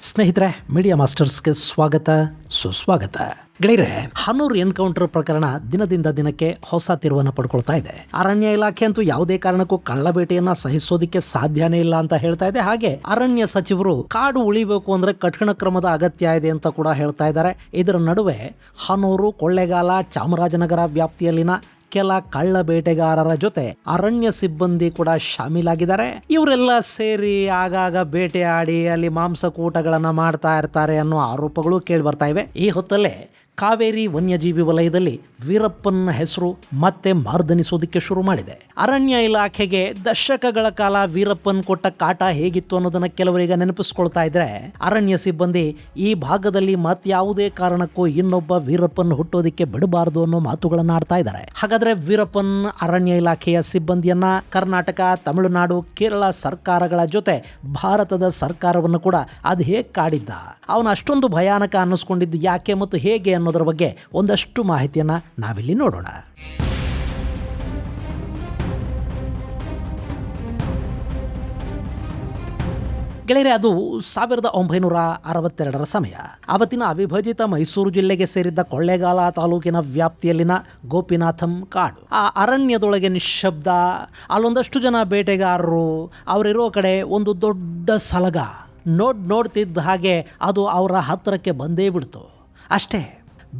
ಸ್ನೇಹಿತರೆ, ಮೀಡಿಯಾ ಮಾಸ್ಟರ್ಸ್ಗೆ ಸ್ವಾಗತ ಸುಸ್ವಾಗತ. ಗೆಳೆಯರೆ, ಹನೂರ್ ಎನ್ಕೌಂಟರ್ ಪ್ರಕರಣ ದಿನದಿಂದ ದಿನಕ್ಕೆ ಹೊಸ ತಿರುವನ್ನು ಪಡ್ಕೊಳ್ತಾ ಇದೆ. ಅರಣ್ಯ ಇಲಾಖೆ ಅಂತೂ ಯಾವುದೇ ಕಾರಣಕ್ಕೂ ಕಳ್ಳಬೇಟೆಯನ್ನ ಸಹಿಸೋದಿಕ್ಕೆ ಸಾಧ್ಯನೇ ಇಲ್ಲ ಅಂತ ಹೇಳ್ತಾ ಇದೆ. ಹಾಗೆ ಅರಣ್ಯ ಸಚಿವರು ಕಾಡು ಉಳಿಬೇಕು ಅಂದ್ರೆ ಕಠಿಣ ಕ್ರಮದ ಅಗತ್ಯ ಇದೆ ಅಂತ ಕೂಡ ಹೇಳ್ತಾ ಇದ್ದಾರೆ. ಇದರ ನಡುವೆ ಹನೂರು, ಕೊಳ್ಳೇಗಾಲ, ಚಾಮರಾಜನಗರ ವ್ಯಾಪ್ತಿಯಲ್ಲಿನ ಕೆಲ ಕಳ್ಳ ಬೇಟೆಗಾರರ ಜೊತೆ ಅರಣ್ಯ ಸಿಬ್ಬಂದಿ ಕೂಡ ಶಾಮೀಲಾಗಿದ್ದಾರೆ. ಇವರೆಲ್ಲ ಸೇರಿ ಆಗಾಗ ಬೇಟೆಯಾಡಿ ಅಲ್ಲಿ ಮಾಂಸಕೂಟಗಳನ್ನ ಮಾಡ್ತಾ ಇರ್ತಾರೆ ಅನ್ನೋ ಆರೋಪಗಳು ಕೇಳಿ ಬರ್ತಾ ಇವೆ. ಈ ಹೊತ್ತಲ್ಲೇ ಕಾವೇರಿ ವನ್ಯಜೀವಿ ವಲಯದಲ್ಲಿ ವೀರಪ್ಪನ ಹೆಸರು ಮತ್ತೆ ಮಾರ್ದನಿಸೋದಕ್ಕೆ ಶುರು ಮಾಡಿದೆ. ಅರಣ್ಯ ಇಲಾಖೆಗೆ ದಶಕಗಳ ಕಾಲ ವೀರಪ್ಪನ್ ಕೊಟ್ಟ ಕಾಟ ಹೇಗಿತ್ತು ಅನ್ನೋದನ್ನ ಕೆಲವರಿಗೆ ನೆನಪಿಸ್ಕೊಳ್ತಾ ಇದ್ರೆ, ಅರಣ್ಯ ಸಿಬ್ಬಂದಿ ಈ ಭಾಗದಲ್ಲಿ ಮತ್ಯಾವುದೇ ಕಾರಣಕ್ಕೂ ಇನ್ನೊಬ್ಬ ವೀರಪ್ಪನ್ ಹುಟ್ಟೋದಿಕ್ಕೆ ಬಿಡಬಾರದು ಅನ್ನೋ ಮಾತುಗಳನ್ನ ಆಡ್ತಾ ಇದ್ದಾರೆ. ಹಾಗಾದ್ರೆ ವೀರಪ್ಪನ್ ಅರಣ್ಯ ಇಲಾಖೆಯ ಸಿಬ್ಬಂದಿಯನ್ನ ಕರ್ನಾಟಕ, ತಮಿಳುನಾಡು, ಕೇರಳ ಸರ್ಕಾರಗಳ ಜೊತೆ ಭಾರತದ ಸರ್ಕಾರವನ್ನು ಕೂಡ ಅದು ಹೇಗೆ ಕಾಡಿದ್ದ, ಅವನು ಅಷ್ಟೊಂದು ಭಯಾನಕ ಅನ್ನಿಸ್ಕೊಂಡಿದ್ದು ಯಾಕೆ ಮತ್ತು ಹೇಗೆ ಅನ್ನೋದರ ಬಗ್ಗೆ ಒಂದಷ್ಟು ಮಾಹಿತಿಯನ್ನ ನಾವಿಲ್ಲಿ ನೋಡೋಣ. ಗೆಳೆಯರೆ, ಅದು 1962ರ ಸಮಯ. ಅವತ್ತಿನ ಅವಿಭಜಿತ ಮೈಸೂರು ಜಿಲ್ಲೆಗೆ ಸೇರಿದ್ದ ಕೊಳ್ಳೇಗಾಲ ತಾಲೂಕಿನ ವ್ಯಾಪ್ತಿಯಲ್ಲಿನ ಗೋಪಿನಾಥಂ ಕಾಡು. ಆ ಅರಣ್ಯದೊಳಗೆ ನಿಶ್ಶಬ್ದ. ಅಲ್ಲೊಂದಷ್ಟು ಜನ ಬೇಟೆಗಾರರು. ಅವರಿರೋ ಕಡೆ ಒಂದು ದೊಡ್ಡ ಸಲಗ. ನೋಡ್ತಿದ್ದ ಹಾಗೆ ಅದು ಅವರ ಹತ್ತಿರಕ್ಕೆ ಬಂದೇ ಬಿಡ್ತು. ಅಷ್ಟೇ,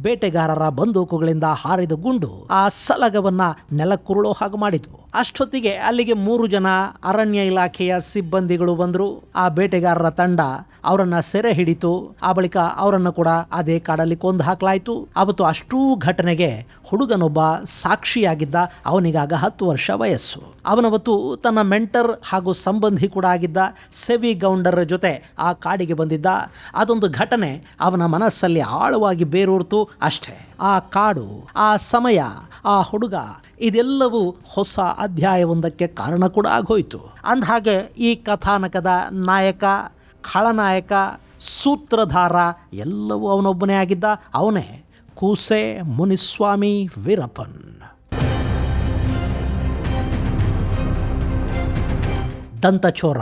ಬೇಟೆಗಾರರ ಬಂದೂಕುಗಳಿಂದ ಹಾರಿದ ಗುಂಡು ಆ ಸಲಗವನ್ನ ನೆಲಕ್ಕುರುಳೋ ಹಾಗೆ ಮಾಡಿದ್ವು. ಅಷ್ಟೊತ್ತಿಗೆ ಅಲ್ಲಿಗೆ 3 ಜನ ಅರಣ್ಯ ಇಲಾಖೆಯ ಸಿಬ್ಬಂದಿಗಳು ಬಂದರು. ಆ ಬೇಟೆಗಾರರ ತಂಡ ಅವರನ್ನ ಸೆರೆ ಹಿಡಿತು. ಆ ಬಳಿಕ ಅವರನ್ನು ಕೂಡ ಅದೇ ಕಾಡಲ್ಲಿ ಕೊಂದು ಹಾಕಲಾಯಿತು. ಅವತ್ತು ಅಷ್ಟೂ ಘಟನೆಗೆ ಹುಡುಗನೊಬ್ಬ ಸಾಕ್ಷಿಯಾಗಿದ್ದ. ಅವನಿಗಾಗ 10 ವರ್ಷ ವಯಸ್ಸು. ಅವನವತ್ತು ತನ್ನ ಮೆಂಟರ್ ಹಾಗೂ ಸಂಬಂಧಿ ಕೂಡ ಆಗಿದ್ದ ಸೆವಿ ಗೌಂಡರ ಜೊತೆ ಆ ಕಾಡಿಗೆ ಬಂದಿದ್ದ. ಅದೊಂದು ಘಟನೆ ಅವನ ಮನಸ್ಸಲ್ಲಿ ಆಳವಾಗಿ ಬೇರೂರ್ತು. ಅಷ್ಟೇ, ಆ ಕಾಡು, ಆ ಸಮಯ, ಆ ಹುಡುಗ, ಇದೆಲ್ಲವೂ ಹೊಸ ಅಧ್ಯಾಯವೊಂದಕ್ಕೆ ಕಾರಣ ಕೂಡ ಆಗೋಯ್ತು. ಅಂದಹಾಗೆ ಈ ಕಥಾನಕದ ನಾಯಕ, ಖಳನಾಯಕ, ಸೂತ್ರಧಾರ ಎಲ್ಲವೂ ಅವನೊಬ್ಬನೇ ಆಗಿದ್ದ. ಅವನೇ ಕೂಸೆ ಮುನಿಸ್ವಾಮಿ ವೀರಪ್ಪನ್. ದಂತಚೋರ,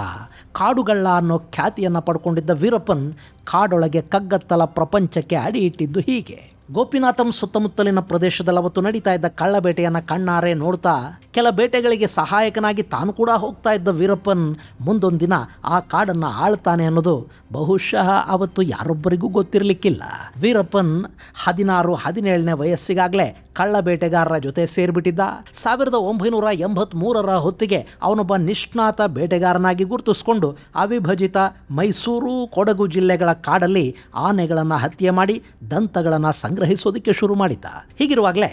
ಕಾಡುಗಳ್ಳ ಅನ್ನೋ ಖ್ಯಾತಿಯನ್ನು ಪಡ್ಕೊಂಡಿದ್ದ ವೀರಪ್ಪನ್ ಕಾಡೊಳಗೆ ಕಗ್ಗತ್ತಲ ಪ್ರಪಂಚಕ್ಕೆ ಅಡಿ ಇಟ್ಟಿದ್ದು ಹೀಗೆ. ಗೋಪಿನಾಥಂ ಸುತ್ತಮುತ್ತಲಿನ ಪ್ರದೇಶದಲ್ಲಿ ಅವತ್ತು ನಡೀತಾ ಇದ್ದ ಕಳ್ಳಬೇಟೆಯನ್ನು ಕಣ್ಣಾರೆ ನೋಡ್ತಾ ಕೆಲ ಬೇಟೆಗಳಿಗೆ ಸಹಾಯಕನಾಗಿ ತಾನು ಕೂಡ ಹೋಗ್ತಾ ಇದ್ದ ವೀರಪ್ಪನ್ ಮುಂದೊಂದು ದಿನ ಆ ಕಾಡನ್ನು ಆಳ್ತಾನೆ ಅನ್ನೋದು ಬಹುಶಃ ಅವತ್ತು ಯಾರೊಬ್ಬರಿಗೂ ಗೊತ್ತಿರಲಿಕ್ಕಿಲ್ಲ. ವೀರಪ್ಪನ್ 16-17ನೇ ವಯಸ್ಸಿಗಾಗಲೇ ಕಳ್ಳ ಬೇಟೆಗಾರರ ಜೊತೆ ಸೇರಿಬಿಟ್ಟಿದ್ದ. 1983ರ ಹೊತ್ತಿಗೆ ಅವನೊಬ್ಬ ನಿಷ್ಣಾತ ಬೇಟೆಗಾರನಾಗಿ ಗುರುತಿಸಿಕೊಂಡು ಅವಿಭಜಿತ ಮೈಸೂರು, ಕೊಡಗು ಜಿಲ್ಲೆಗಳ ಕಾಡಲ್ಲಿ ಆನೆಗಳನ್ನು ಹತ್ಯೆ ಮಾಡಿ ದಂತಗಳನ್ನು ಸಂಗ್ರಹಿಸೋದಕ್ಕೆ ಶುರು ಮಾಡಿದ್ದ. ಹೀಗಿರುವಾಗಲೇ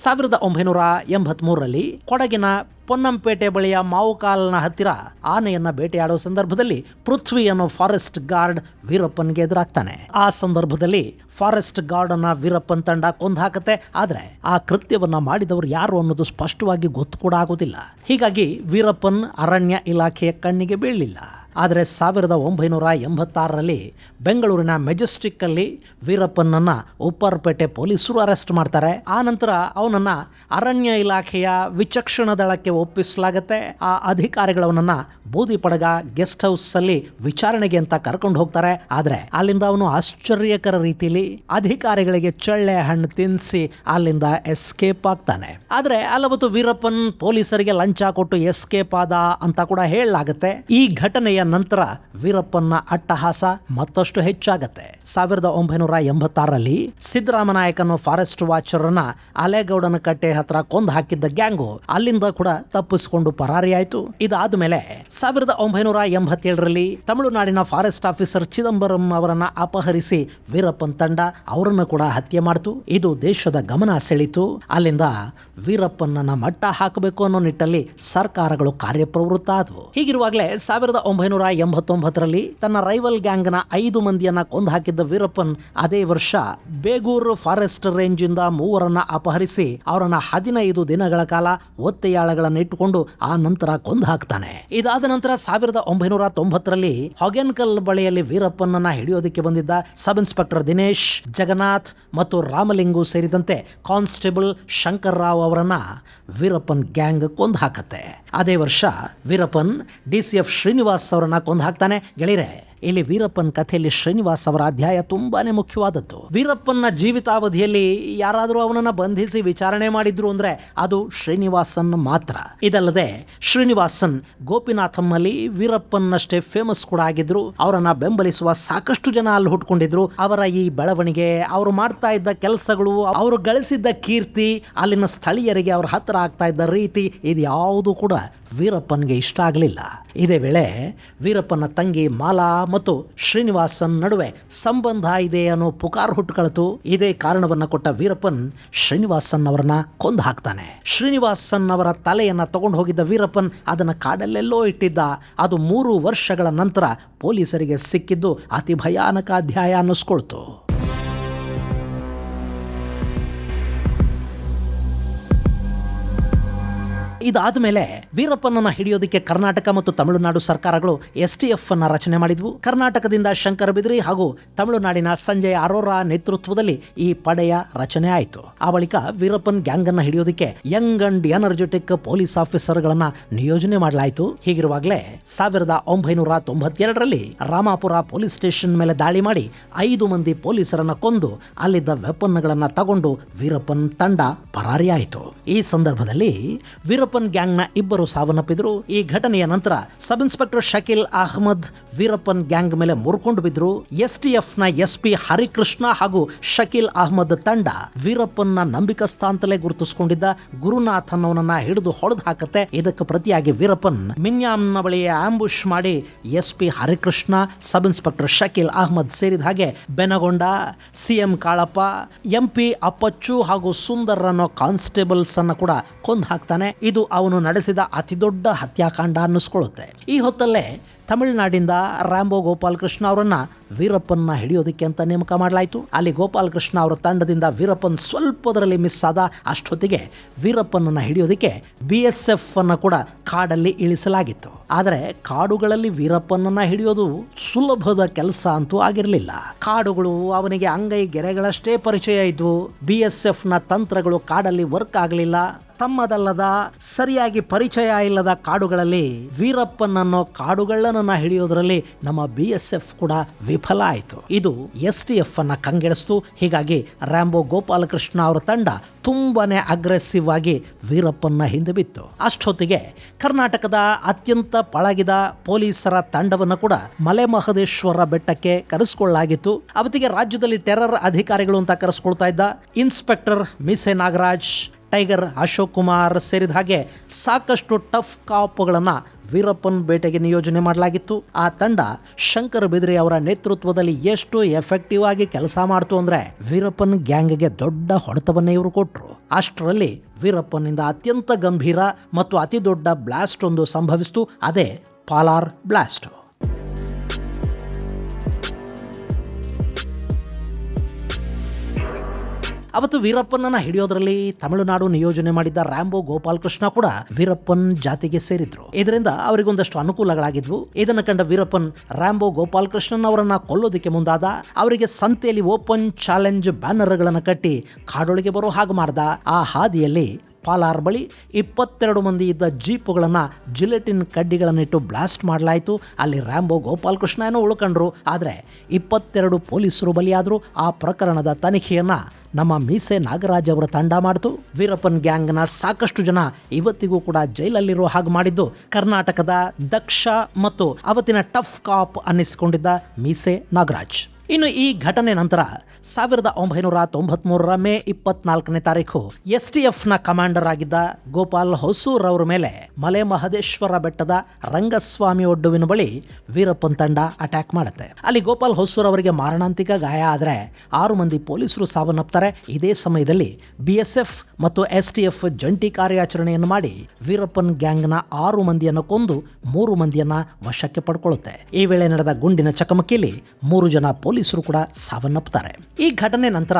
1983ರಲ್ಲಿ ಕೊಡಗಿನ ಪೊನ್ನಂಪೇಟೆ ಬಳಿಯ ಮಾವುಕಾಲ್ನ ಹತ್ತಿರ ಆನೆಯನ್ನ ಬೇಟೆಯಾಡೋ ಸಂದರ್ಭದಲ್ಲಿ ಪೃಥ್ವಿ ಅನ್ನೋ ಫಾರೆಸ್ಟ್ ಗಾರ್ಡ್ ವೀರಪ್ಪನ್ಗೆ ಎದುರಾಗ್ತಾನೆ. ಆ ಸಂದರ್ಭದಲ್ಲಿ ಫಾರೆಸ್ಟ್ ಗಾರ್ಡ್ ಅನ್ನ ವೀರಪ್ಪನ್ ತಂಡ ಕೊಂದು ಹಾಕತ್ತೆ. ಆದ್ರೆ ಆ ಕೃತ್ಯವನ್ನ ಮಾಡಿದವರು ಯಾರು ಅನ್ನೋದು ಸ್ಪಷ್ಟವಾಗಿ ಗೊತ್ತು ಕೂಡ ಆಗೋದಿಲ್ಲ. ಹೀಗಾಗಿ ವೀರಪ್ಪನ್ ಅರಣ್ಯ ಇಲಾಖೆಯ ಕಣ್ಣಿಗೆ ಬೀಳಲಿಲ್ಲ. ಆದರೆ 1986ರಲ್ಲಿ ಬೆಂಗಳೂರಿನ ಮೆಜೆಸ್ಟಿಕ್ ಅಲ್ಲಿ ವೀರಪ್ಪನನ್ನ ಉಪ್ಪರ್ಪೇಟೆ ಪೊಲೀಸರು ಅರೆಸ್ಟ್ ಮಾಡ್ತಾರೆ. ಆ ನಂತರ ಅವನನ್ನ ಅರಣ್ಯ ಇಲಾಖೆಯ ವಿಚಕ್ಷಣ ದಳಕ್ಕೆ ಒಪ್ಪಿಸಲಾಗತ್ತೆ. ಆ ಅಧಿಕಾರಿಗಳವನನ್ನ ಬೂದಿಪಡಗ ಗೆಸ್ಟ್ ಹೌಸ್ ಅಲ್ಲಿ ವಿಚಾರಣೆಗೆ ಅಂತ ಕರ್ಕೊಂಡು ಹೋಗ್ತಾರೆ. ಆದ್ರೆ ಅಲ್ಲಿಂದ ಅವನು ಆಶ್ಚರ್ಯಕರ ರೀತಿಯಲ್ಲಿ ಅಧಿಕಾರಿಗಳಿಗೆ ಚಳ್ಳೆ ಹಣ್ಣು ತಿನ್ನಿಸಿ ಅಲ್ಲಿಂದ ಎಸ್ಕೇಪ್ ಆಗ್ತಾನೆ. ಆದ್ರೆ ಅಲ್ಲವತ್ತು ವೀರಪ್ಪನ್ ಪೊಲೀಸರಿಗೆ ಲಂಚ ಕೊಟ್ಟು ಎಸ್ಕೇಪ್ ಆದ ಅಂತ ಕೂಡ ಹೇಳಲಾಗತ್ತೆ. ಈ ಘಟನೆಯ ನಂತರ ವೀರಪ್ಪನ ಅಟ್ಟಹಾಸ ಮತ್ತಷ್ಟು ಹೆಚ್ಚಾಗತ್ತೆ. 1986ರಲ್ಲಿ ಸಿದ್ದರಾಮನಾಯಕನ ಫಾರೆಸ್ಟ್ ವಾಚರನ್ನ ಅಲೆಗೌಡನ ಕಟ್ಟೆ ಹತ್ರ ಕೊಂದು ಹಾಕಿದ್ದ ಗ್ಯಾಂಗು ಅಲ್ಲಿಂದ ಕೂಡ ತಪ್ಪಿಸಿಕೊಂಡು ಪರಾರಿಯಾಯಿತು. ಇದಾದ ಮೇಲೆ 1987ರಲ್ಲಿ ತಮಿಳುನಾಡಿನ ಫಾರೆಸ್ಟ್ ಆಫೀಸರ್ ಚಿದಂಬರಂ ಅವರನ್ನ ಅಪಹರಿಸಿ ವೀರಪ್ಪನ್ ತಂಡ ಅವರನ್ನು ಕೂಡ ಹತ್ಯೆ ಮಾಡಿತು. ಇದು ದೇಶದ ಗಮನ ಸೆಳೀತು. ಅಲ್ಲಿಂದ ವೀರಪ್ಪನನ್ನ ಮಟ್ಟ ಹಾಕಬೇಕು ಅನ್ನೋ ನಿಟ್ಟಲ್ಲಿ ಸರ್ಕಾರಗಳು ಕಾರ್ಯಪ್ರವೃತ್ತ ಆದವು. ಹೀಗಿರುವಾಗಲೇ 1989ರಲ್ಲಿ ತನ್ನ ರೈವಲ್ ಗ್ಯಾಂಗ್ನ 5 ಮಂದಿಯನ್ನ ಕೊಂದು ಹಾಕಿದ್ದ ವೀರಪ್ಪನ್ ಅದೇ ವರ್ಷ ಬೇಗೂರು ಫಾರೆಸ್ಟ್ ರೇಂಜ್ ಇಂದ 3 ಅಪಹರಿಸಿ ಅವರನ್ನ 15 ದಿನಗಳ ಕಾಲ ಒತ್ತೆಯಾಳಗಳನ್ನು ಇಟ್ಟುಕೊಂಡು ಆ ನಂತರ ಕೊಂದು ಹಾಕ್ತಾನೆ. ಇದಾದ ನಂತರ 1990ರಲ್ಲಿ ಹೊಗೆನ್ಕಲ್ ಬಳಿಯಲ್ಲಿ ವೀರಪ್ಪನನ್ನ ಹಿಡಿಯೋದಕ್ಕೆ ಬಂದಿದ್ದ ಸಬ್ ಇನ್ಸ್ಪೆಕ್ಟರ್ ದಿನೇಶ್, ಜಗನ್ನಾಥ್ ಮತ್ತು ರಾಮಲಿಂಗು ಸೇರಿದಂತೆ ಕಾನ್ಸ್ಟೇಬಲ್ ಶಂಕರ್ ರಾವ್ ಅವರನ್ನ ವೀರಪ್ಪನ್ ಗ್ಯಾಂಗ್ ಕೊಂದು ಹಾಕತ್ತೆ. ಅದೇ ವರ್ಷ ವೀರಪ್ಪನ್ DCF ಶ್ರೀನಿವಾಸ್ ಅವರನ್ನ ಕೊಂದು ಹಾಕ್ತಾನೆ. ಗೆಳೆಯರೆ, ಇಲ್ಲಿ ವೀರಪ್ಪನ್ ಕಥೆಯಲ್ಲಿ ಶ್ರೀನಿವಾಸ್ ಅವರ ಅಧ್ಯಾಯ ತುಂಬಾನೇ ಮುಖ್ಯವಾದದ್ದು. ವೀರಪ್ಪನ ಜೀವಿತಾವಧಿಯಲ್ಲಿ ಯಾರಾದರೂ ಅವನನ್ನ ಬಂಧಿಸಿ ವಿಚಾರಣೆ ಮಾಡಿದ್ರು ಅಂದ್ರೆ ಅದು ಶ್ರೀನಿವಾಸನ್ ಮಾತ್ರ. ಇದಲ್ಲದೆ ಶ್ರೀನಿವಾಸನ್ ಗೋಪಿನಾಥಂನಲ್ಲಿ ವೀರಪ್ಪನ್ನಷ್ಟೇ ಫೇಮಸ್ ಕೂಡ ಆಗಿದ್ರು. ಅವರನ್ನ ಬೆಂಬಲಿಸುವ ಸಾಕಷ್ಟು ಜನ ಅಲ್ಲಿ ಹುಟ್ಕೊಂಡಿದ್ರು. ಅವರ ಈ ಬೆಳವಣಿಗೆ, ಅವರು ಮಾಡ್ತಾ ಇದ್ದ ಕೆಲಸಗಳು, ಅವರು ಗಳಿಸಿದ್ದ ಕೀರ್ತಿ, ಅಲ್ಲಿನ ಸ್ಥಳೀಯರಿಗೆ ಅವರ ಹತ್ತಿರ ಆಗ್ತಾ ಇದ್ದ ರೀತಿ, ಇದು ಯಾವುದು ಕೂಡ ವೀರಪ್ಪನ್ಗೆ ಇಷ್ಟ ಆಗಲಿಲ್ಲ. ಇದೇ ವೇಳೆ ವೀರಪ್ಪನ ತಂಗಿ ಮಾಲಾ ಮತ್ತು ಶ್ರೀನಿವಾಸನ್ ನಡುವೆ ಸಂಬಂಧ ಇದೆ ಅನ್ನೋ ಪುಕಾರ್ ಹುಟ್ಟುಕೊಳ್ತು. ಇದೇ ಕಾರಣವನ್ನ ಕೊಟ್ಟ ವೀರಪ್ಪನ್ ಶ್ರೀನಿವಾಸನ್ ಅವರನ್ನ ಕೊಂದು ಹಾಕ್ತಾನೆ. ಶ್ರೀನಿವಾಸನ್ ಅವರ ತಲೆಯನ್ನ ತಗೊಂಡು ಹೋಗಿದ್ದ ವೀರಪ್ಪನ್ ಅದನ್ನ ಕಾಡಲ್ಲೆಲ್ಲೋ ಇಟ್ಟಿದ್ದ. ಅದು 3 ವರ್ಷಗಳ ನಂತರ ಪೊಲೀಸರಿಗೆ ಸಿಕ್ಕಿದ್ದು ಅತಿ ಭಯಾನಕ ಅಧ್ಯಾಯ ಅನ್ನಿಸ್ಕೊಳ್ತು. ಇದಾದ ಮೇಲೆ ವೀರಪ್ಪನನ್ನ ಹಿಡಿಯೋದಕ್ಕೆ ಕರ್ನಾಟಕ ಮತ್ತು ತಮಿಳುನಾಡು ಸರ್ಕಾರಗಳು STF ಅನ್ನ ರಚನೆ ಮಾಡಿದ್ವು. ಕರ್ನಾಟಕದಿಂದ ಶಂಕರ ಬಿದ್ರಿ ಹಾಗೂ ತಮಿಳುನಾಡಿನ ಸಂಜಯ್ ಅರೋರಾ ನೇತೃತ್ವದಲ್ಲಿ ಈ ಪಡೆಯ ರಚನೆ ಆಯಿತು. ಆ ಬಳಿಕ ವೀರಪ್ಪನ್ ಗ್ಯಾಂಗ್ ಅನ್ನ ಹಿಡಿಯೋದಕ್ಕೆ ಯಂಗ್ ಅಂಡ್ ಎನರ್ಜೆಟಿಕ್ ಪೊಲೀಸ್ ಆಫೀಸರ್ಗಳನ್ನ ನಿಯೋಜನೆ ಮಾಡಲಾಯಿತು. ಹೀಗಿರುವಾಗಲೇ 1992ರಲ್ಲಿ ರಾಮಾಪುರ ಪೊಲೀಸ್ ಸ್ಟೇಷನ್ ಮೇಲೆ ದಾಳಿ ಮಾಡಿ 5 ಮಂದಿ ಪೊಲೀಸರನ್ನ ಕೊಂದು ಅಲ್ಲಿದ್ದ ವೆಪನ್ಗಳನ್ನ ತಗೊಂಡು ವೀರಪ್ಪನ್ ತಂಡ ಪರಾರಿಯಾಯಿತು. ಈ ಸಂದರ್ಭದಲ್ಲಿ ವೀರಪ್ಪನ್ ಗ್ಯಾಂಗ್ನ 2 ಸಾವನ್ನಪ್ಪಿದ್ರು. ಈ ಘಟನೆಯ ನಂತರ sub inspector Shakeel Ahmed Veerappan gang ಮೇಲೆ ಮುರ್ಕೊಂಡು ಬಿದ್ರು. STFನ SP ಹರಿಕೃಷ್ಣ ಹಾಗೂ ಶಕೀಲ್ ಅಹ್ಮದ್ ತಂಡ ವೀರಪ್ಪನ್ನ ನಂಬಿಕಸ್ಥ ಅಂತಲೇ ಗುರುತಿಸಿಕೊಂಡಿದ್ದ ಗುರುನಾಥನ್ ಅವನನ್ನ ಹಿಡಿದು ಹೊಡೆದು ಹಾಕತ್ತೆ. ಇದಕ್ಕೆ ಪ್ರತಿಯಾಗಿ ವೀರಪ್ಪನ್ ಮಿನ್ಯಾಮ್ನ ಬಳಿ ಆಂಬುಷ್ ಮಾಡಿ SP Harikrishna, sub inspector Shakeel Ahmed ಸೇರಿದ ಹಾಗೆ ಬೆನಗೊಂಡ, CM ಕಾಳಪ್ಪ, MP ಅಪ್ಪಚ್ಚು ಹಾಗೂ ಸುಂದರ್ ಅನ್ನೋ ಕಾನ್ಸ್ಟೇಬಲ್ಸ್ ಅನ್ನ ಕೂಡ ಕೊಂದು ಹಾಕ್ತಾನೆ. ಇದು ಅವನು ನಡೆಸಿದ ಅತಿದೊಡ್ಡ ಹತ್ಯಾಕಾಂಡ ಅನ್ನಿಸ್ಕೊಳ್ಳುತ್ತೆ. ಈ ಹೊತ್ತಲ್ಲೇ ತಮಿಳುನಾಡಿಂದ ರಾಂಬೋ ಗೋಪಾಲಕೃಷ್ಣ ಅವರನ್ನ ವೀರಪ್ಪನ್ನ ಹಿಡಿಯೋದಕ್ಕೆ ಅಂತ ನೇಮಕ ಮಾಡಲಾಯಿತು. ಅಲ್ಲಿ ಗೋಪಾಲಕೃಷ್ಣ ಅವರ ತಂಡದಿಂದ ವೀರಪ್ಪನ್ ಸ್ವಲ್ಪದರಲ್ಲಿ ಮಿಸ್ ಆದ. ಅಷ್ಟೊತ್ತಿಗೆ ವೀರಪ್ಪನನ್ನ ಹಿಡಿಯೋದಕ್ಕೆ BSF ಅನ್ನ ಕೂಡ ಕಾಡಲ್ಲಿ ಇಳಿಸಲಾಗಿತ್ತು. ಆದರೆ ಕಾಡುಗಳಲ್ಲಿ ವೀರಪ್ಪನನ್ನ ಹಿಡಿಯೋದು ಸುಲಭದ ಕೆಲಸ ಅಂತೂ ಆಗಿರಲಿಲ್ಲ. ಕಾಡುಗಳು ಅವನಿಗೆ ಅಂಗೈ ಗೆರೆಗಳಷ್ಟೇ ಪರಿಚಯ ಇದ್ವು. BSFನ ತಂತ್ರಗಳು ಕಾಡಲ್ಲಿ ವರ್ಕ್ ಆಗಲಿಲ್ಲ. ತಮ್ಮದಲ್ಲದ ಸರಿಯಾಗಿ ಪರಿಚಯ ಇಲ್ಲದ ಕಾಡುಗಳಲ್ಲಿ ವೀರಪ್ಪನನ್ನೋ ಕಾಡುಗಳನ್ನ ಹಿಡಿಯೋದ್ರಲ್ಲಿ ನಮ್ಮ BSF ಕೂಡ ವಿಫಲ ಆಯಿತು. ಇದು STF ಅನ್ನ ಕಂಗೆಡಿಸ್ತು. ಹೀಗಾಗಿ ರಾಂಬೋ ಗೋಪಾಲಕೃಷ್ಣ ಅವರ ತಂಡ ತುಂಬಾನೇ ಅಗ್ರೆಸಿವ್ ಆಗಿ ವೀರಪ್ಪನ್ನ ಹಿಂದೆ ಬಿತ್ತು. ಅಷ್ಟೊತ್ತಿಗೆ ಕರ್ನಾಟಕದ ಅತ್ಯಂತ ಪಳಗಿದ ಪೊಲೀಸರ ತಂಡವನ್ನು ಕೂಡ ಮಲೆ ಮಹದೇಶ್ವರ ಬೆಟ್ಟಕ್ಕೆ ಕರೆಸಿಕೊಳ್ಳಲಾಗಿತ್ತು. ಅವತ್ತಿಗೆ ರಾಜ್ಯದಲ್ಲಿ ಟೆರರ್ ಅಧಿಕಾರಿಗಳು ಅಂತ ಕರೆಸ್ಕೊಳ್ತಾ ಇದ್ದ ಇನ್ಸ್ಪೆಕ್ಟರ್ ಮೀಸೆ ನಾಗರಾಜ್, ಟೈಗರ್ ಅಶೋಕ್ ಕುಮಾರ್ ಸೇರಿದ ಹಾಗೆ ಸಾಕಷ್ಟು ಟಫ್ ಕಾಪ್ಗಳನ್ನು ವೀರಪ್ಪನ್ ಬೇಟೆಗೆ ನಿಯೋಜನೆ ಮಾಡಲಾಗಿತ್ತು. ಆ ತಂಡ ಶಂಕರ ಬಿದ್ರಿ ಅವರ ನೇತೃತ್ವದಲ್ಲಿ ಎಷ್ಟು ಎಫೆಕ್ಟಿವ್ ಆಗಿ ಕೆಲಸ ಮಾಡ್ತು ಅಂದ್ರೆ ವೀರಪ್ಪನ್ ಗ್ಯಾಂಗ್ಗೆ ದೊಡ್ಡ ಹೊಡೆತವನ್ನೇ ಇವರು ಕೊಟ್ಟರು. ಅಷ್ಟರಲ್ಲಿ ವೀರಪ್ಪನಿಂದ ಅತ್ಯಂತ ಗಂಭೀರ ಮತ್ತು ಅತಿ ದೊಡ್ಡ ಬ್ಲಾಸ್ಟ್ ಒಂದು ಸಂಭವಿಸಿತು. ಅದೇ ಪಾಲಾರ್ ಬ್ಲಾಸ್ಟ್. ಅವತ್ತು ವೀರಪ್ಪನನ್ನ ಹಿಡಿಯೋದ್ರಲ್ಲಿ ತಮಿಳುನಾಡು ನಿಯೋಜನೆ ಮಾಡಿದ್ದ ರಾಂಬೋ ಗೋಪಾಲಕೃಷ್ಣ ಕೂಡ ವೀರಪ್ಪನ್ ಜಾತಿಗೆ ಸೇರಿದ್ರು. ಇದರಿಂದ ಅವರಿಗೊಂದಷ್ಟು ಅನುಕೂಲಗಳಾಗಿದ್ವು. ಇದನ್ನು ಕಂಡ ವೀರಪ್ಪನ್ ರಾಂಬೋ ಗೋಪಾಲಕೃಷ್ಣನ್ ಅವರನ್ನ ಕೊಲ್ಲೋದಕ್ಕೆ ಮುಂದಾದ. ಅವರಿಗೆ ಸಂತೆಯಲ್ಲಿ ಓಪನ್ ಚಾಲೆಂಜ್ ಬ್ಯಾನರ್ಗಳನ್ನು ಕಟ್ಟಿ ಕಾಡೊಳಗೆ ಬರೋ ಹಾಗೆ ಮಾಡ್ದ. ಆ ಹಾದಿಯಲ್ಲಿ ಪಾಲಾರ್ ಬಳಿ 22 ಮಂದಿ ಇದ್ದ ಜೀಪುಗಳನ್ನು ಜಿಲೆಟಿನ್ ಕಡ್ಡಿಗಳನ್ನಿಟ್ಟು ಬ್ಲಾಸ್ಟ್ ಮಾಡಲಾಯಿತು. ಅಲ್ಲಿ ರಾಂಬೋ ಗೋಪಾಲಕೃಷ್ಣ ಏನೋ ಉಳ್ಕೊಂಡ್ರು. ಆದರೆ 22 ಪೊಲೀಸರು ಬಲಿಯಾದರು. ಆ ಪ್ರಕರಣದ ತನಿಖೆಯನ್ನ ನಮ್ಮ ಮೀಸೆ ನಾಗರಾಜ್ ಅವರ ತಂಡ ಮಾಡಿತು. ವೀರಪ್ಪನ್ ಗ್ಯಾಂಗ್ನ ಸಾಕಷ್ಟು ಜನ ಇವತ್ತಿಗೂ ಕೂಡ ಜೈಲಲ್ಲಿರೋ ಹಾಗೆ ಮಾಡಿದ್ದು ಕರ್ನಾಟಕದ ದಕ್ಷ ಮತ್ತು ಅವತ್ತಿನ ಟಫ್ ಕಾಪ್ ಅನ್ನಿಸಿಕೊಂಡಿದ್ದ ಮೀಸೆ ನಾಗರಾಜ್. ಇನ್ನು ಈ ಘಟನೆ ನಂತರ 1993 ಮೇ 24ನೇ ತಾರೀಕು STFನ ಕಮಾಂಡರ್ ಆಗಿದ್ದ ಗೋಪಾಲ್ ಹೊಸೂರ್ ಅವರ ಮೇಲೆ ಮಲೆ ಮಹದೇಶ್ವರ ಬೆಟ್ಟದ ರಂಗಸ್ವಾಮಿ ಒಡ್ಡುವಿನ ಬಳಿ ವೀರಪ್ಪನ್ ತಂಡ ಅಟ್ಯಾಕ್ ಮಾಡುತ್ತೆ. ಅಲ್ಲಿ ಗೋಪಾಲ್ ಹೊಸೂರ್ ಅವರಿಗೆ ಮಾರಣಾಂತಿಕ ಗಾಯ ಆದರೆ 6 ಮಂದಿ ಪೊಲೀಸರು ಸಾವನ್ನಪ್ತಾರೆ. ಇದೇ ಸಮಯದಲ್ಲಿ BSF ಮತ್ತು STF ಜಂಟಿ ಕಾರ್ಯಾಚರಣೆಯನ್ನು ಮಾಡಿ ವೀರಪ್ಪನ್ ಗ್ಯಾಂಗ್ನ 6 ಮಂದಿಯನ್ನು ಕೊಂದು 3 ಮಂದಿಯನ್ನ ವಶಕ್ಕೆ ಪಡ್ಕೊಳ್ಳುತ್ತೆ. ಈ ವೇಳೆ ನಡೆದ ಗುಂಡಿನ ಚಕಮಕಿಯಲ್ಲಿ 3 ಜನ ಪೊಲೀಸರು ಕೂಡ ಸಾವನ್ನಪ್ಪುತ್ತಾರೆ. ಈ ಘಟನೆ ನಂತರ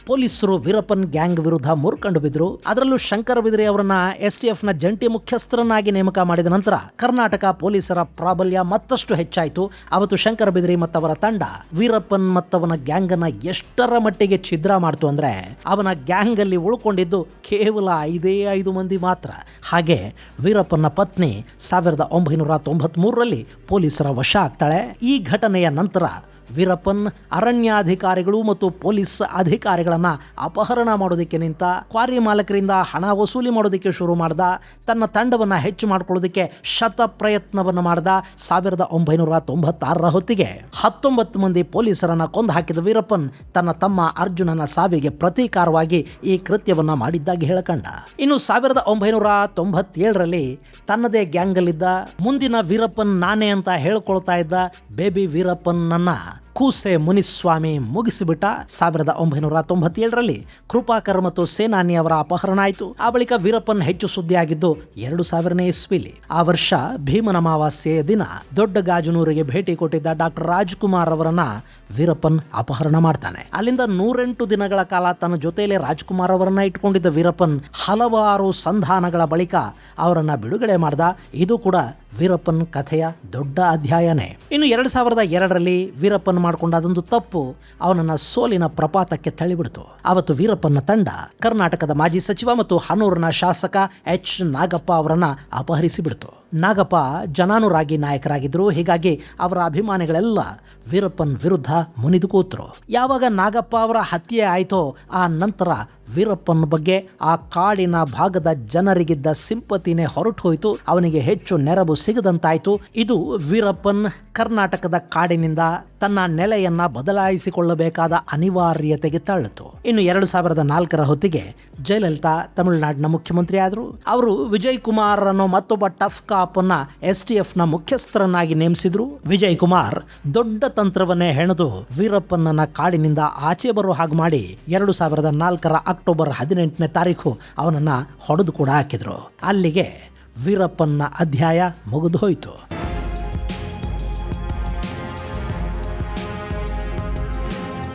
ಪೊಲೀಸರು ವೀರಪ್ಪನ್ ಗ್ಯಾಂಗ್ ವಿರುದ್ಧ ಮುರ್ಕಂಡು ಬಿದ್ರು. ಅದರಲ್ಲೂ ಶಂಕರ ಬಿದ್ರಿ ಅವರನ್ನ STF ನ ಜಂಟಿ ಮುಖ್ಯಸ್ಥರನ್ನಾಗಿ ನೇಮಕ ಮಾಡಿದ ನಂತರ ಕರ್ನಾಟಕ ಪೊಲೀಸರ ಪ್ರಾಬಲ್ಯ ಮತ್ತಷ್ಟು ಹೆಚ್ಚಾಯಿತು. ಅವತ್ತು ಶಂಕರ ಬಿದ್ರಿ ಮತ್ತವರ ತಂಡ ವೀರಪ್ಪನ್ ಮತ್ತವನ ಗ್ಯಾಂಗ್ ಅನ್ನ ಎಷ್ಟರ ಮಟ್ಟಿಗೆ ಛಿದ್ರ ಮಾಡ್ತು ಅಂದ್ರೆ ಅವನ ಗ್ಯಾಂಗ್ ಅಲ್ಲಿ ಉಳ್ಕೊಂಡಿದ್ದು ಕೇವಲ 5 ಮಂದಿ ಮಾತ್ರ. ಹಾಗೆ ವೀರಪ್ಪನ ಪತ್ನಿ 1993ರಲ್ಲಿ ಪೊಲೀಸರ ವಶ ಆಗ್ತಾಳೆ. ಈ ಘಟನೆಯ ನಂತರ ವೀರಪ್ಪನ್ ಅರಣ್ಯಾಧಿಕಾರಿಗಳು ಮತ್ತು ಪೊಲೀಸ್ ಅಧಿಕಾರಿಗಳನ್ನ ಅಪಹರಣ ಮಾಡೋದಕ್ಕೆ ನಿಂತ, ಕ್ವಾರಿ ಮಾಲಕರಿಂದ ಹಣ ವಸೂಲಿ ಮಾಡೋದಕ್ಕೆ ಶುರು ಮಾಡ್ದ, ತನ್ನ ತಂಡವನ್ನ ಹೆಚ್ಚು ಮಾಡ್ಕೊಳ್ಳೋದಕ್ಕೆ ಶತ ಪ್ರಯತ್ನವನ್ನು ಮಾಡ್ದ. 1996ರ ಹೊತ್ತಿಗೆ 19 ಮಂದಿ ಪೊಲೀಸರನ್ನ ಕೊಂದು ಹಾಕಿದ ವೀರಪ್ಪನ್ ತನ್ನ ತಮ್ಮ ಅರ್ಜುನನ ಸಾವಿಗೆ ಪ್ರತೀಕಾರವಾಗಿ ಈ ಕೃತ್ಯವನ್ನ ಮಾಡಿದ್ದಾಗಿ ಹೇಳ್ಕಂಡ. ಇನ್ನು 1997ರಲ್ಲಿ ತನ್ನದೇ ಗ್ಯಾಂಗ್ ಅಲ್ಲಿದ್ದ, ಮುಂದಿನ ವೀರಪ್ಪನ್ ನಾನೇ ಅಂತ ಹೇಳ್ಕೊಳ್ತಾ ಇದ್ದ ಬೇಬಿ ವೀರಪ್ಪನ್ ನನ್ನ ಕೂಸೆ ಮುನಿಸ್ವಾಮಿ ಮುಗಿಸಿಬಿಟ್ಟ. 1997ರಲ್ಲಿ ಕೃಪಾಕರ್ ಮತ್ತು ಸೇನಾನಿ ಅವರ ಅಪಹರಣ ಆಯಿತು. ಆ ಬಳಿಕ ವೀರಪ್ಪನ್ ಹೆಚ್ಚು ಸುದ್ದಿಯಾಗಿದ್ದು 2000ನೇ ಇಸ್ವಿಲಿ. ಆ ವರ್ಷ ಭೀಮನ ಅಮಾವಾಸ್ಯೆಯ ದಿನ ದೊಡ್ಡ ಗಾಜನೂರಿಗೆ ಭೇಟಿ ಕೊಟ್ಟಿದ್ದ ಡಾಕ್ಟರ್ ರಾಜ್ಕುಮಾರ್ ಅವರನ್ನ ವೀರಪ್ಪನ್ ಅಪಹರಣ ಮಾಡ್ತಾನೆ. ಅಲ್ಲಿಂದ 108 ದಿನಗಳ ಕಾಲ ತನ್ನ ಜೊತೆಯಲ್ಲಿ ರಾಜ್ಕುಮಾರ್ ಅವರನ್ನ ಇಟ್ಕೊಂಡಿದ್ದ ವೀರಪ್ಪನ್ ಹಲವಾರು ಸಂಧಾನಗಳ ಬಳಿಕ ಅವರನ್ನ ಬಿಡುಗಡೆ ಮಾಡ್ದ. ಇದು ಕೂಡ ವೀರಪ್ಪನ್ ಕಥೆಯ ದೊಡ್ಡ ಅಧ್ಯಾಯನೇ. ಇನ್ನು 2002ರಲ್ಲಿ ವೀರಪ್ಪನ್ ಮಾಡಿಕೊಂಡ ಅದೊಂದು ತಪ್ಪು ಅವನನ್ನ ಸೋಲಿನ ಪ್ರಪಾತಕ್ಕೆ ತಳ್ಳಿಬಿಡ್ತು. ಅವತ್ತು ವೀರಪ್ಪನ ತಂಡ ಕರ್ನಾಟಕದ ಮಾಜಿ ಸಚಿವ ಮತ್ತು ಹನೂರಿನ ಶಾಸಕ H. ನಾಗಪ್ಪ ಅವರನ್ನ ಅಪಹರಿಸಿಬಿಡ್ತು. ನಾಗಪ್ಪ ಜನಾನುರಾಗಿ ನಾಯಕರಾಗಿದ್ರು. ಹೀಗಾಗಿ ಅವರ ಅಭಿಮಾನಿಗಳೆಲ್ಲ ವೀರಪ್ಪನ್ ವಿರುದ್ಧ ಮುನಿದು ಕೂತ್ರು. ಯಾವಾಗ ನಾಗಪ್ಪ ಅವರ ಹತ್ಯೆ ಆಯಿತೋ ಆ ನಂತರ ವೀರಪ್ಪನ ಬಗ್ಗೆ ಆ ಕಾಡಿನ ಭಾಗದ ಜನರಿಗಿದ್ದ ಸಿಂಪತಿನೇ ಹೊರಟು ಹೋಯಿತು. ಅವನಿಗೆ ಹೆಚ್ಚು ನೆರವು ಸಿಗದಂತಾಯಿತು. ಇದು ವೀರಪ್ಪನ್ ಕರ್ನಾಟಕದ ಕಾಡಿನಿಂದ ತನ್ನ ನೆಲೆಯನ್ನ ಬದಲಾಯಿಸಿಕೊಳ್ಳಬೇಕಾದ ಅನಿವಾರ್ಯತೆಗೆ ತಳ್ಳಿತು. ಇನ್ನು 2004ರ ಹೊತ್ತಿಗೆ ಜಯಲಲಿತಾ ತಮಿಳುನಾಡಿನ ಮುಖ್ಯಮಂತ್ರಿ ಆದರು. ಅವರು ವಿಜಯ್ ಕುಮಾರ್ ಅನ್ನೋ ಮತ್ತೊಬ್ಬ ಟಫ್ ಕಾಪ್ ಅನ್ನ STFನ ಮುಖ್ಯಸ್ಥರನ್ನಾಗಿ ನೇಮಿಸಿದ್ರು. ವಿಜಯ್ ಕುಮಾರ್ ದೊಡ್ಡ ತಂತ್ರವನ್ನೇ ಹೆಣೆದು ವೀರಪ್ಪನನ್ನ ಕಾಡಿನಿಂದ ಆಚೆ ಬರೋ ಹಾಗೆ ಮಾಡಿ 2004ರ ಅಕ್ಟೋಬರ್ 18ನೇ ತಾರೀಕು ಅವನನ್ನ ಹೊಡೆದು ಕೂಡ ಹಾಕಿದ್ರು. ಅಲ್ಲಿಗೆ ವೀರಪ್ಪನ ಅಧ್ಯಾಯ ಮುಗಿದು ಹೋಯಿತು.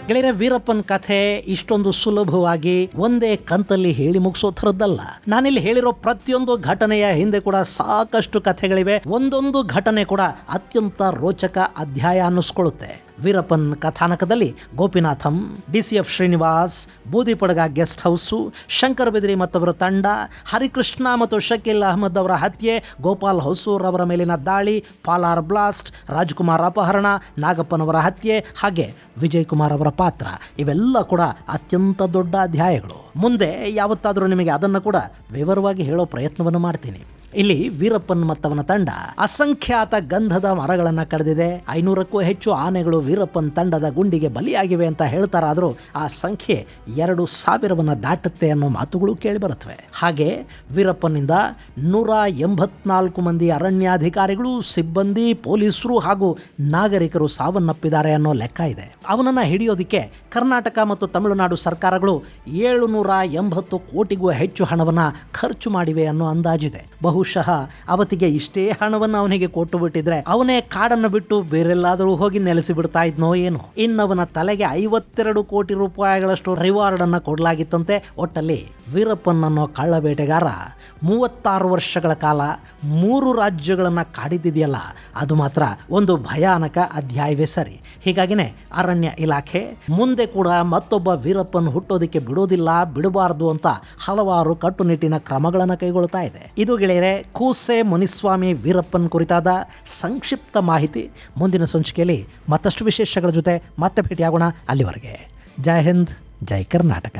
ಗೆಳೆಯರೆ, ವೀರಪ್ಪನ್ ಕಥೆ ಇಷ್ಟೊಂದು ಸುಲಭವಾಗಿ ಒಂದೇ ಕಂತಲ್ಲಿ ಹೇಳಿ ಮುಗಿಸೋ ಥರದ್ದಲ್ಲ. ನಾನಿಲ್ಲಿ ಹೇಳಿರೋ ಪ್ರತಿಯೊಂದು ಘಟನೆಯ ಹಿಂದೆ ಕೂಡ ಸಾಕಷ್ಟು ಕಥೆಗಳಿವೆ. ಒಂದೊಂದು ಘಟನೆ ಕೂಡ ಅತ್ಯಂತ ರೋಚಕ ಅಧ್ಯಾಯ ಅನ್ನಿಸ್ಕೊಳ್ಳುತ್ತೆ. ವೀರಪ್ಪನ್ ಕಥಾನಕದಲ್ಲಿ Gopinatham, DCF Srinivas, Boodipadaga guest house, Shankar Bidri ಮತ್ತವರ ತಂಡ, ಹರಿಕೃಷ್ಣ ಮತ್ತು ಶಕೀಲ್ ಅಹಮದ್ ಅವರ ಹತ್ಯೆ, ಗೋಪಾಲ್ ಹೊಸೂರ್ ಅವರ ಮೇಲಿನ ದಾಳಿ, ಪಾಲಾರ್ ಬ್ಲಾಸ್ಟ್, ರಾಜ್ಕುಮಾರ್ ಅಪಹರಣ, ನಾಗಪ್ಪನವರ ಹತ್ಯೆ, ಹಾಗೆ ವಿಜಯ್ ಕುಮಾರ್ ಅವರ ಪಾತ್ರ, ಇವೆಲ್ಲ ಕೂಡ ಅತ್ಯಂತ ದೊಡ್ಡ ಅಧ್ಯಾಯಗಳು. ಮುಂದೆ ಯಾವತ್ತಾದರೂ ನಿಮಗೆ ಅದನ್ನು ಕೂಡ ವಿವರವಾಗಿ ಹೇಳೋ ಪ್ರಯತ್ನವನ್ನು ಮಾಡ್ತೀನಿ. ಇಲ್ಲಿ ವೀರಪ್ಪನ್ ಮತ್ತವನ ತಂಡ ಅಸಂಖ್ಯಾತ ಗಂಧದ ಮರಗಳನ್ನು ಕಡಿದಿದೆ. 500ಕ್ಕೂ ಹೆಚ್ಚು ಆನೆಗಳು ವೀರಪ್ಪನ್ ತಂಡದ ಗುಂಡಿಗೆ ಬಲಿಯಾಗಿವೆ ಅಂತ ಹೇಳ್ತಾರಾದರೂ ಆ ಸಂಖ್ಯೆ 2000 ದಾಟುತ್ತೆ ಅನ್ನೋ ಮಾತುಗಳು ಕೇಳಿಬರುತ್ತವೆ. ಹಾಗೆ ವೀರಪ್ಪನಿಂದ 184 ಮಂದಿ ಅರಣ್ಯಾಧಿಕಾರಿಗಳು, ಸಿಬ್ಬಂದಿ, ಪೊಲೀಸರು ಹಾಗೂ ನಾಗರಿಕರು ಸಾವನ್ನಪ್ಪಿದ್ದಾರೆ ಅನ್ನೋ ಲೆಕ್ಕ ಇದೆ. ಅವನನ್ನು ಹಿಡಿಯೋದಕ್ಕೆ ಕರ್ನಾಟಕ ಮತ್ತು ತಮಿಳುನಾಡು ಸರ್ಕಾರಗಳು 780 ಕೋಟಿಗೂ ಹೆಚ್ಚು ಹಣವನ್ನು ಖರ್ಚು ಮಾಡಿವೆ ಅನ್ನೋ ಅಂದಾಜಿದೆ. ಬಹುಶಃ ಅವತ್ತಿಗೆ ಇಷ್ಟೇ ಹಣವನ್ನು ಅವನಿಗೆ ಕೊಟ್ಟು ಬಿಟ್ಟಿದ್ರೆ ಅವನೇ ಕಾಡನ್ನು ಬಿಟ್ಟು ಬೇರೆಲ್ಲಾದರೂ ಹೋಗಿ ನೆಲೆಸಿ ಬಿಡ್ತಾ ಇದ್ನೋ ಏನೋ. ಇನ್ನವನ ತಲೆಗೆ 52 ಕೋಟಿ ರೂಪಾಯಿಗಳಷ್ಟು ರಿವಾರ್ಡ್ ಅನ್ನು ಕೊಡಲಾಗಿತ್ತಂತೆ. ಒಟ್ಟಲ್ಲಿ ವೀರಪ್ಪನ್ ಅನ್ನೋ ಕಳ್ಳ ಬೇಟೆಗಾರ 36 ವರ್ಷಗಳ ಕಾಲ 3 ರಾಜ್ಯಗಳನ್ನು ಕಾಡಿದ್ದಿದೆಯಲ್ಲ, ಅದು ಮಾತ್ರ ಒಂದು ಭಯಾನಕ ಅಧ್ಯಾಯವೇ ಸರಿ. ಹೀಗಾಗಿನೇ ಅರಣ್ಯ ಇಲಾಖೆ ಮುಂದೆ ಕೂಡ ಮತ್ತೊಬ್ಬ ವೀರಪ್ಪನ್ ಹುಟ್ಟೋದಕ್ಕೆ ಬಿಡೋದಿಲ್ಲ, ಬಿಡಬಾರ್ದು ಅಂತ ಹಲವಾರು ಕಟ್ಟುನಿಟ್ಟಿನ ಕ್ರಮಗಳನ್ನು ಕೈಗೊಳ್ತಾ ಇದೆ. ಇದು ಗೆಳೆಯರೆ ಕೂಸೆ ಮುನಿಸ್ವಾಮಿ ವೀರಪ್ಪನ್ ಕುರಿತಾದ ಸಂಕ್ಷಿಪ್ತ ಮಾಹಿತಿ. ಮುಂದಿನ ಸಂಚಿಕೆಯಲ್ಲಿ ಮತ್ತಷ್ಟು ವಿಶೇಷಗಳ ಜೊತೆ ಮತ್ತೆ ಭೇಟಿಯಾಗೋಣ. ಅಲ್ಲಿವರೆಗೆ ಜೈ ಹಿಂದ್, ಜೈ ಕರ್ನಾಟಕ.